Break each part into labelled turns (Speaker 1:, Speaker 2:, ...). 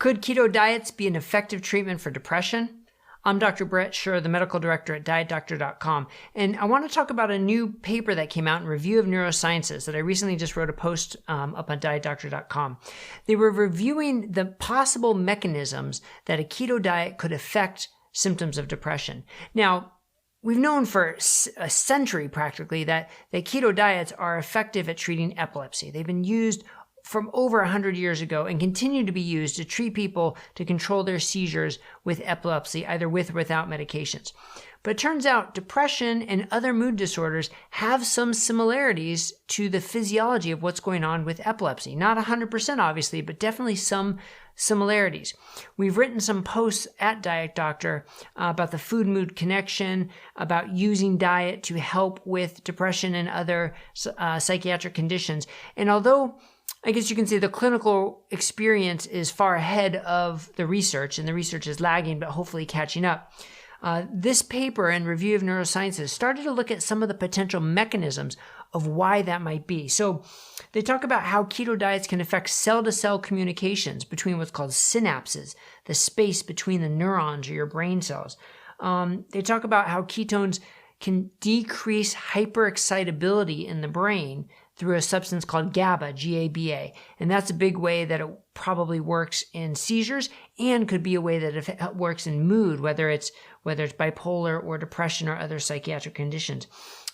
Speaker 1: Could keto diets be an effective treatment for depression? I'm Dr. Brett Scher, the medical director at DietDoctor.com, and I want to talk about a new paper that came out in Review of Neurosciences that I recently just wrote a post up on DietDoctor.com. They were reviewing the possible mechanisms that a keto diet could affect symptoms of depression. Now, we've known for a century practically that keto diets are effective at treating epilepsy. They've been used from over 100 years ago and continue to be used to treat people to control their seizures with epilepsy, either with or without medications. But it turns out depression and other mood disorders have some similarities to the physiology of what's going on with epilepsy. Not 100% obviously, but definitely some similarities. We've written some posts at Diet Doctor about the food-mood connection, about using diet to help with depression and other psychiatric conditions. And although I guess you can say the clinical experience is far ahead of the research, and the research is lagging, but hopefully catching up. This paper in Review of Neurosciences started to look at some of the potential mechanisms of why that might be. So they talk about how keto diets can affect cell-to-cell communications between what's called synapses, the space between the neurons or your brain cells. They talk about how ketones can decrease hyperexcitability in the brain through a substance called GABA, G-A-B-A. And that's a big way that it probably works in seizures and could be a way that it works in mood, whether it's bipolar or depression or other psychiatric conditions.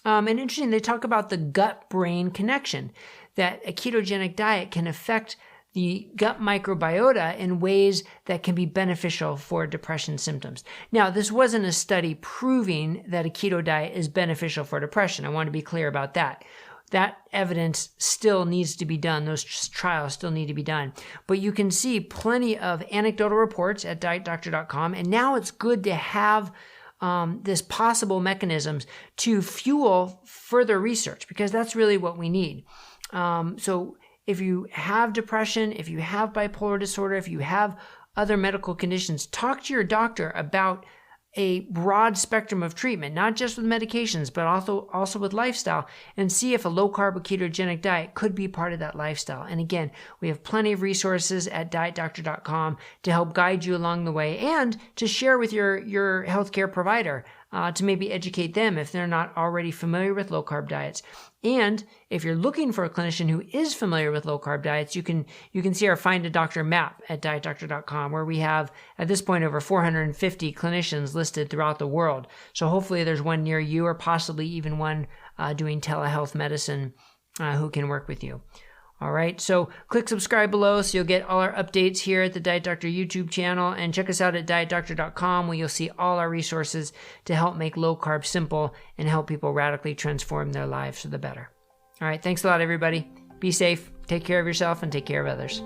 Speaker 1: And interesting, they talk about the gut-brain connection, that a ketogenic diet can affect the gut microbiota in ways that can be beneficial for depression symptoms. Now, this wasn't a study proving that a keto diet is beneficial for depression. I want to be clear about that. That evidence still needs to be done. Those trials still need to be done. But you can see plenty of anecdotal reports at DietDoctor.com, and now it's good to have this possible mechanisms to fuel further research, because that's really what we need. So if you have depression, if you have bipolar disorder, if you have other medical conditions, talk to your doctor about a broad spectrum of treatment, not just with medications, but also with lifestyle, and see if a low-carb or ketogenic diet could be part of that lifestyle. And again, we have plenty of resources at DietDoctor.com to help guide you along the way and to share with your healthcare provider to maybe educate them if they're not already familiar with low-carb diets. And if you're looking for a clinician who is familiar with low-carb diets, you can see our Find a Doctor map at DietDoctor.com, where we have, at this point, over 450 clinicians listed throughout the world. So hopefully there's one near you, or possibly even one doing telehealth medicine who can work with you. All right, so click subscribe below so you'll get all our updates here at the Diet Doctor YouTube channel, and check us out at DietDoctor.com, where you'll see all our resources to help make low carb simple and help people radically transform their lives for the better. All right, thanks a lot, everybody. Be safe, take care of yourself, and take care of others.